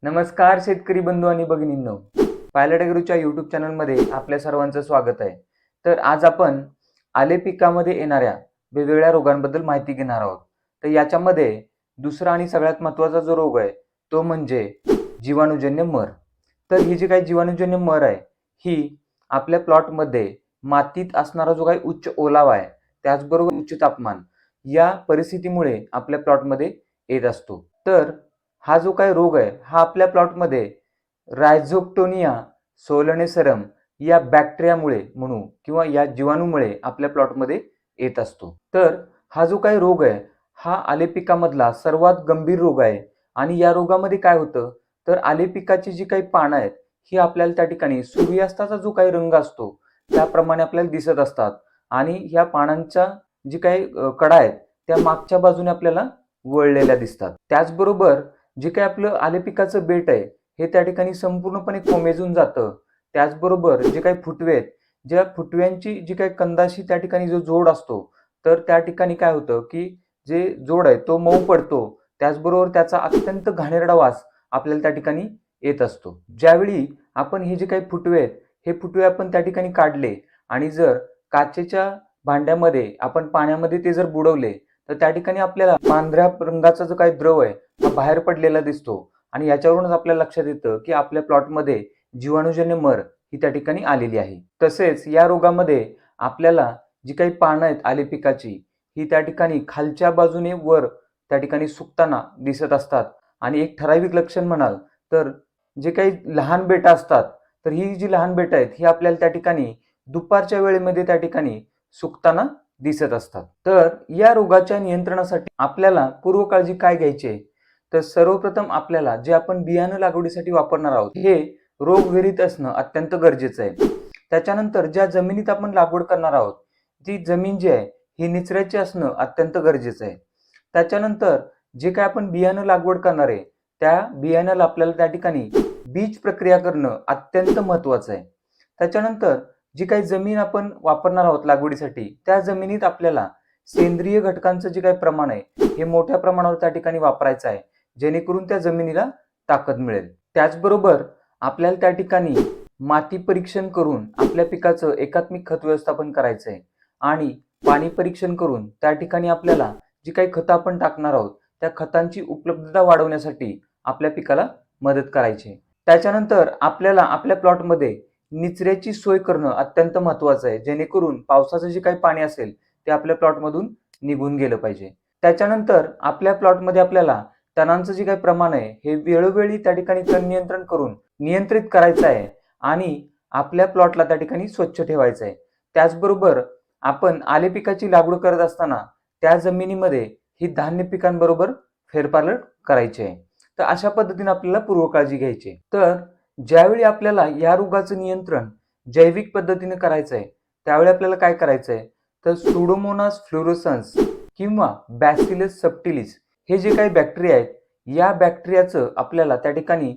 नमस्कार शेतकरी बंधू आणि भगिनींनो, पायलट ॲग्रोच्या यूट्यूब चॅनलमध्ये आपल्या सर्वांचं स्वागत आहे. तर आज आपण आले पिकामध्ये येणाऱ्या वेगवेगळ्या रोगांबद्दल माहिती घेणार आहोत. तर याच्यामध्ये दुसरा आणि सगळ्यात महत्त्वाचा जो रोग आहे तो म्हणजे जीवाणूजन्य मर. तर ही जी काही जीवाणूजन्य मर आहे ही आपल्या प्लॉटमध्ये मातीत असणारा जो काही उच्च ओलावा आहे त्याचबरोबर उच्च तापमान या परिस्थितीमुळे आपल्या प्लॉटमध्ये येत असतो. तर हा जो काही रोग आहे हा आपल्या प्लॉटमध्ये रायझोक्टोनिया सोलनेसरम या बॅक्टेरियामुळे म्हणू किंवा या जीवाणूमुळे आपल्या प्लॉटमध्ये येत असतो. तर हा जो काही रोग आहे हा आले पिकामधला सर्वात गंभीर रोग आहे आणि या रोगामध्ये काय होतं तर आले पिकाची जी काही पानं आहेत ही आपल्याला त्या ठिकाणी सूर्यास्ताचा जो काही रंग असतो त्याप्रमाणे आपल्याला दिसत असतात आणि ह्या पानांच्या जी काही कडा आहेत त्या मागच्या बाजूने आपल्याला वळलेल्या दिसतात. त्याचबरोबर जे काही आपलं आले पिकाचं बेट आहे हे त्या ठिकाणी संपूर्णपणे कोमेजून जातं. त्याचबरोबर जे काही फुटवे आहेत ज्या फुटव्यांची जी काही कंदाशी त्या ठिकाणी जो जोड असतो तर त्या ठिकाणी काय होतं की जे जोड आहे तो मऊ पडतो. त्याचबरोबर त्याचा अत्यंत घाणेरडा वास आपल्याला त्या ठिकाणी येत असतो. ज्यावेळी आपण हे जे काही फुटवे आहेत हे फुटवे आपण त्या ठिकाणी काढले आणि जर काचेच्या भांड्यामध्ये आपण पाण्यामध्ये ते जर बुडवले तर त्या ठिकाणी आपल्याला पांढऱ्या रंगाचा जो काही द्रव आहे हा बाहेर पडलेला दिसतो आणि याच्यावरूनच आपल्याला लक्षात येतं की आपल्या प्लॉटमध्ये जीवाणूजन्य मर ही त्या ठिकाणी आलेली आहे. तसेच या रोगामध्ये आपल्याला जी काही पानं आहेत आले पिकाची ही त्या ठिकाणी खालच्या बाजूने वर त्या ठिकाणी सुकताना दिसत असतात आणि एक ठराविक लक्षण म्हणाल तर जे काही लहान बेटा असतात तर ही जी लहान बेटा आहेत ही आपल्याला त्या ठिकाणी दुपारच्या वेळेमध्ये त्या ठिकाणी सुकताना दिसत असतात. तर या रोगाच्या नियंत्रणासाठी आपल्याला पूर्व काळजी काय घ्यायची आहे तर सर्वप्रथम आपल्याला जे आपण बियाणं लागवडीसाठी वापरणार आहोत हे रोगविरहित असणं अत्यंत गरजेचं आहे. त्याच्यानंतर ज्या जमिनीत आपण लागवड करणार आहोत ती जमीन जी आहे ही निचऱ्याची असणं अत्यंत गरजेचं आहे. त्याच्यानंतर जे काय आपण बियाणं लागवड करणार आहे त्या बियाण्याला आपल्याला त्या ठिकाणी बीज प्रक्रिया करणं अत्यंत महत्वाचं आहे. त्याच्यानंतर जी काही जमीन आपण वापरणार आहोत लागवडीसाठी त्या जमिनीत आपल्याला सेंद्रिय घटकांचं जे काही प्रमाण आहे हे मोठ्या प्रमाणावर त्या ठिकाणी वापरायचं आहे जेणेकरून त्या जमिनीला ताकद मिळेल. त्याचबरोबर आपल्याला त्या ठिकाणी माती परीक्षण करून आपल्या पिकाचं एकात्मिक खत व्यवस्थापन करायचं आहे आणि पाणी परीक्षण करून त्या ठिकाणी आपल्याला जी काही खतं आपण टाकणार आहोत त्या खतांची उपलब्धता वाढवण्यासाठी आपल्या पिकाला मदत करायची आहे. त्याच्यानंतर आपल्याला आपल्या प्लॉटमध्ये निचऱ्याची सोय करणं अत्यंत महत्वाचं आहे जेणेकरून पावसाचं जे काही पाणी असेल ते आपल्या प्लॉटमधून निघून गेलं पाहिजे. त्याच्यानंतर आपल्या प्लॉटमध्ये आपल्याला तणांचं जे काही प्रमाण आहे हे वेळोवेळी त्या ठिकाणी तण नियंत्रण करून नियंत्रित करायचं आहे आणि आपल्या प्लॉटला त्या ठिकाणी स्वच्छ ठेवायचं आहे. त्याचबरोबर आपण आले पिकाची लागवड करत असताना त्या जमिनीमध्ये ही धान्य पिकांबरोबर फेरपालट करायची आहे. तर अशा पद्धतीने आपल्याला पूर्व काळजी घ्यायची आहे. तर ज्यावेळी आपल्याला या रोगाचं नियंत्रण जैविक पद्धतीने करायचं आहे त्यावेळी आपल्याला काय करायचं आहे तर सुडोमोनास फ्लोरोसन्स किंवा बॅसिलस सबटिलिस हे जे काही बॅक्टेरिया आहेत या बॅक्टेरियाचं आपल्याला त्या ठिकाणी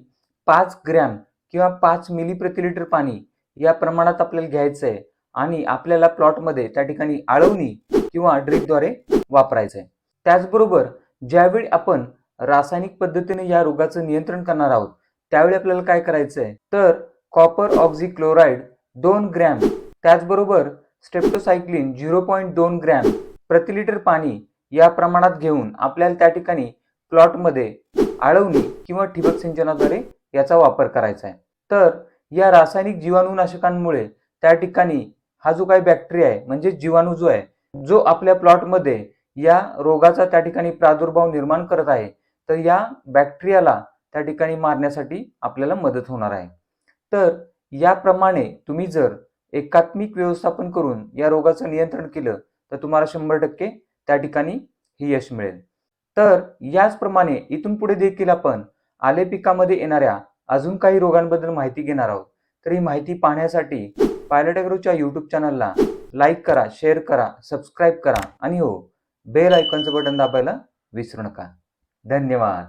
5 ग्रॅम किंवा 5 मिली प्रति लिटर पाणी या प्रमाणात आपल्याला घ्यायचं आहे आणि आपल्याला प्लॉटमध्ये त्या ठिकाणी आळवणी किंवा ड्रीपद्वारे वापरायचं आहे. त्याचबरोबर ज्यावेळी आपण रासायनिक पद्धतीने या रोगाचं नियंत्रण करणार आहोत त्यावेळी आपल्याला काय करायचं आहे तर कॉपर ऑक्झीक्लोराइड 2 ग्रॅम त्याचबरोबर स्ट्रेप्टोसायक्लिन 0.2 ग्रॅम प्रति लिटर पाणी या प्रमाणात घेऊन आपल्याला त्या ठिकाणी प्लॉटमध्ये आळवणी किंवा ठिबक सिंचनाद्वारे याचा वापर करायचा आहे. तर या रासायनिक जीवाणूनाशकांमुळे त्या ठिकाणी हा जो काही बॅक्टेरिया आहे म्हणजे जीवाणू जो आहे जो आपल्या प्लॉटमध्ये या रोगाचा त्या ठिकाणी प्रादुर्भाव निर्माण करत आहे तर या बॅक्टेरियाला त्या ठिकाणी मारण्यासाठी आपल्याला मदत होणार आहे. तर याप्रमाणे तुम्ही जर एकात्मिक व्यवस्थापन करून या रोगाचं नियंत्रण केलं तर तुम्हाला 100% त्या ठिकाणी हे यश मिळेल. तर याचप्रमाणे इथून पुढे देखील आपण आले पिकामध्ये येणाऱ्या अजून काही रोगांबद्दल माहिती घेणार आहोत. तर ही माहिती पाहण्यासाठी पायलट ॲग्रोच्या यूट्यूब चॅनलला लाईक करा, शेअर करा, सबस्क्राईब करा आणि हो बेल आयकॉनचं बटन दाबायला विसरू नका. धन्यवाद.